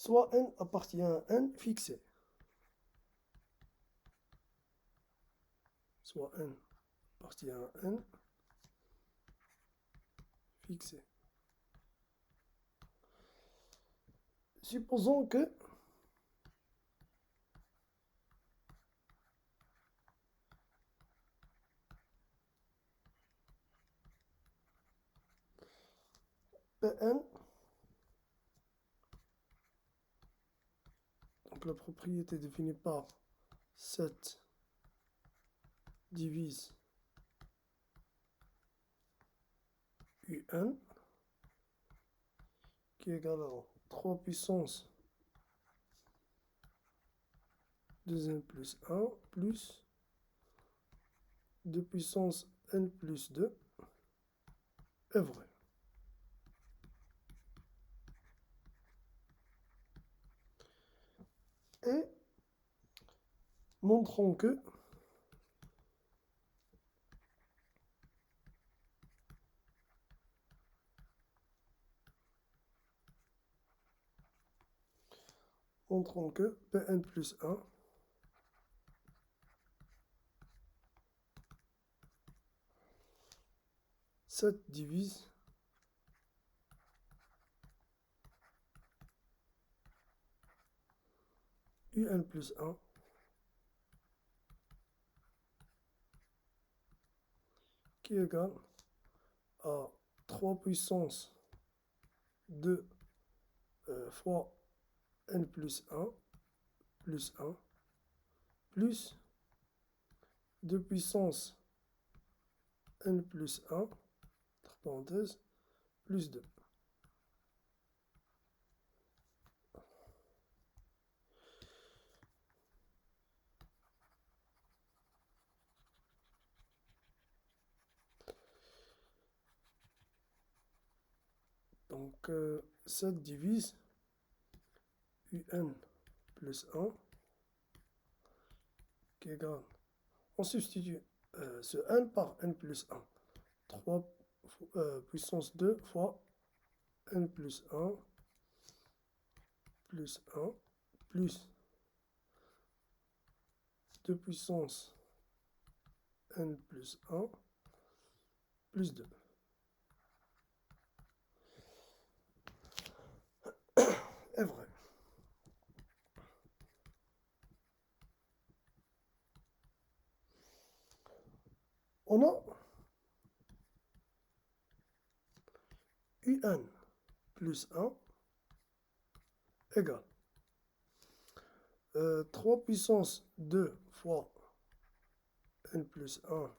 soit n appartient à n fixé. Soit n appartient à n fixé. Supposons que Pn, donc la propriété définie par 7 divise un qui est égal à 3 puissance 2n plus 1 plus 2 puissance n plus 2 est vrai. Et montrons que Pn plus 1 7 divise un plus 1 qui est égal à 3 puissance 2 fois n plus 1 plus 1 plus 2 puissance n plus 1, entre parenthèses, plus 2. Donc 7 divise un plus 1 qui est égal. On substitue ce n par n plus 1. 3 puissance 2 fois n plus 1 plus 1 plus 2 puissance n plus 1 plus 2 est vrai. On a un plus 1 égale 3 puissance 2 fois n plus 1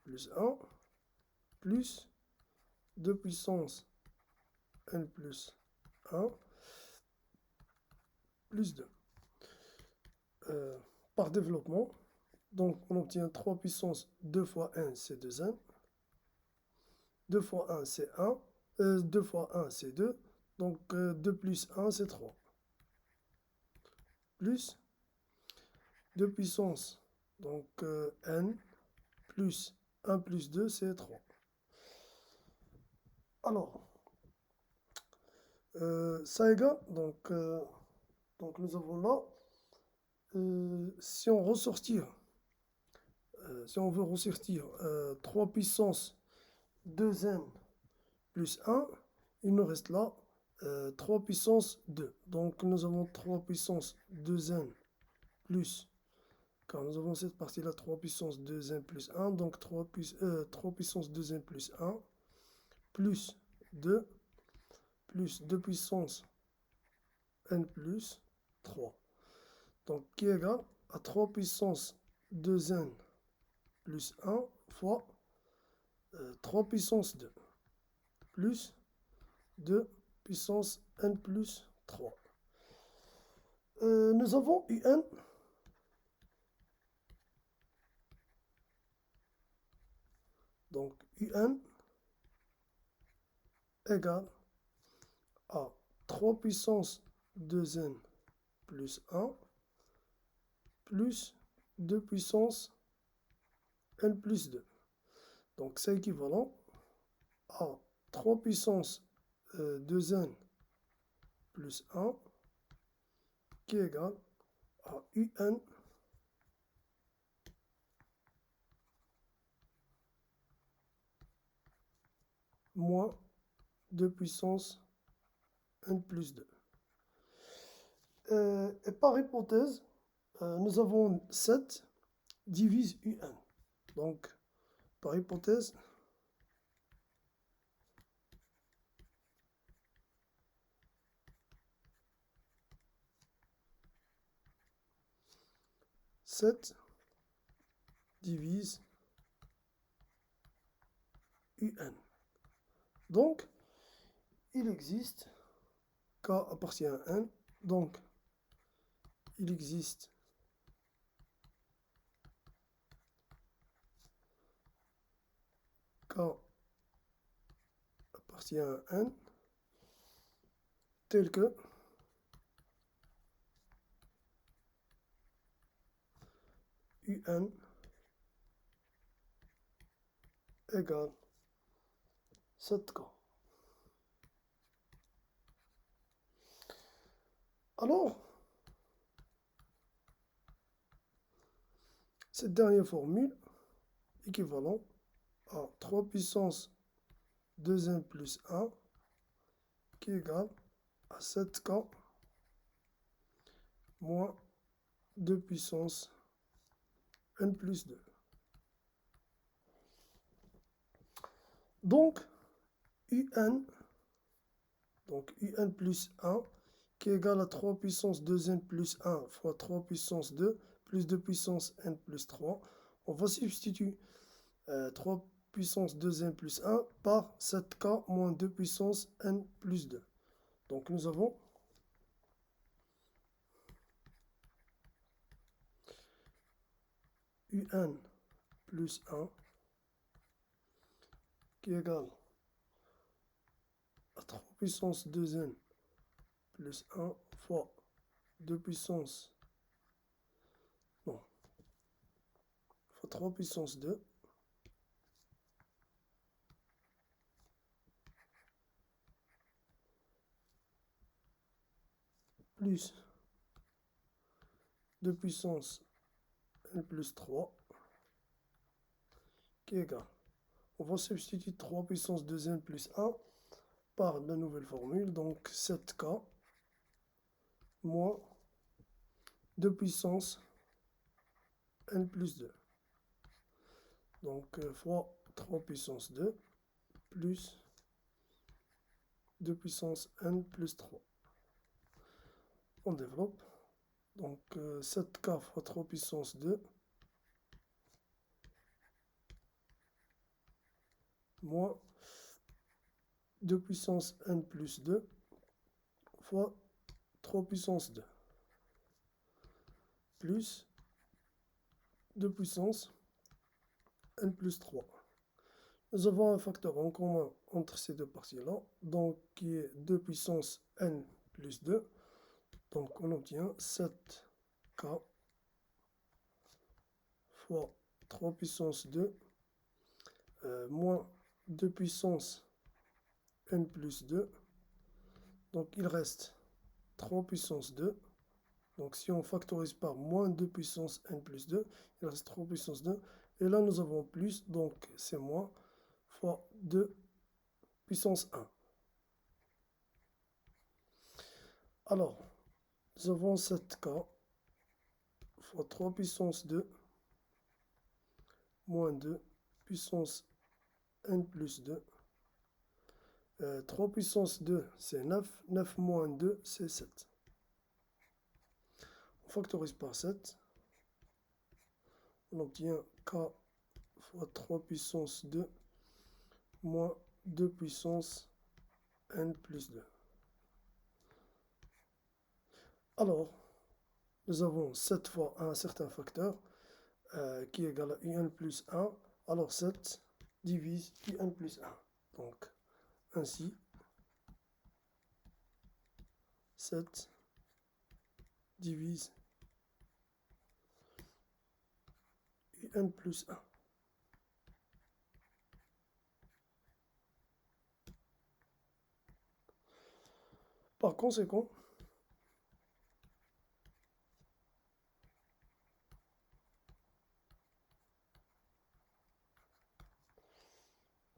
plus 1 plus 2 puissance n plus 1 plus 2. Par développement, donc on obtient 3 puissance 2 fois 1, c'est 2n. 2 fois 1, c'est 1. 2 fois 1, c'est 2. Donc 2 plus 1, c'est 3. Plus 2 puissance, donc n, plus 1 plus 2, c'est 3. Alors, ça égale, donc nous avons là, si on veut ressortir 3 puissance 2n plus 1, il nous reste là 3 puissance 2. Donc nous avons 3 puissance 2n plus, car nous avons cette partie-là 3 puissance 2n plus 1, donc 3 puissance 2n plus 1 plus 2 puissance n plus 3. Donc qui est égal à 3 puissance 2n plus 1 fois 3 puissance 2 plus 2 puissance n plus 3. Nous avons un donc un égale à 3 puissance 2n plus 1 plus 2 puissance n plus 2. Donc c'est équivalent à 3 puissance 2n plus 1 qui est égal à UN moins 2 puissance n plus 2. Et par hypothèse, nous avons 7 divise UN. Donc, par hypothèse, sept divise UN. Donc, il existe K appartient à N. Donc, il existe K appartient à N tel que UN égale 7K. Alors, cette dernière formule équivalent à 3 puissance 2n plus 1 qui est égal à 7K moins 2 puissance n plus 2. Donc, UN plus 1 qui est égal à 3 puissance 2n plus 1 fois 3 puissance 2 plus 2 puissance n plus 3. On va substituer 3 puissance 2n plus 1 par 7k moins 2 puissance n plus 2. Donc nous avons UN plus 1 qui est égal à 3 puissance 2n plus 1 fois 2 puissance, non, fois 3 puissance 2 plus 2 puissance n plus 3 qui est égal. On va substituer 3 puissance 2n plus 1 par la nouvelle formule, donc 7k moins 2 puissance n plus 2. Donc fois 3 puissance 2 plus 2 puissance n plus 3. On développe. Donc 7k fois 3 puissance 2 moins 2 puissance n plus 2 fois 3 puissance 2 plus 2 puissance n plus 3. Nous avons un facteur en commun entre ces deux parties-là, donc qui est 2 puissance n plus 2. Donc on obtient 7k fois 3 puissance 2 moins 2 puissance n plus 2. Donc il reste 3 puissance 2. Donc si on factorise par moins 2 puissance n plus 2, il reste 3 puissance 2. Et là nous avons plus, donc c'est moins fois 2 puissance 1. Alors, nous avons 7k fois 3 puissance 2 moins 2 puissance n plus 2. 3 puissance 2, c'est 9. 9 moins 2, c'est 7. On factorise par 7. On obtient k fois 3 puissance 2 moins 2 puissance n plus 2. Alors, nous avons 7 fois un certain facteur qui est égal à un plus 1. Alors 7 divise un plus 1. Donc, ainsi, 7 divise un plus 1. Par conséquent,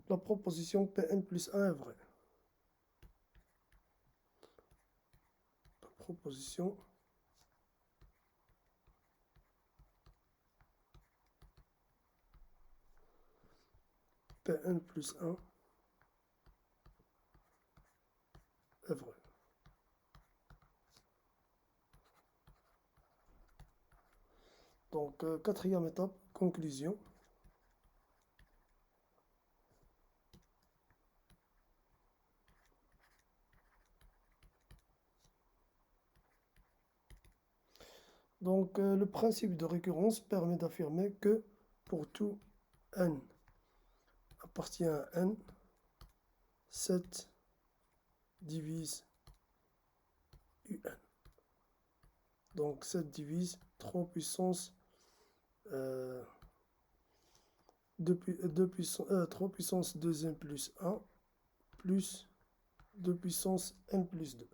la proposition Pn plus 1 est vraie. La proposition Pn plus 1 est vraie. Donc, quatrième étape, conclusion. Donc, le principe de récurrence permet d'affirmer que pour tout n appartient à n, 7 divise un. Donc 7 divise 3 puissance 3 puissance 2n plus 1 plus 2 puissance n plus 2.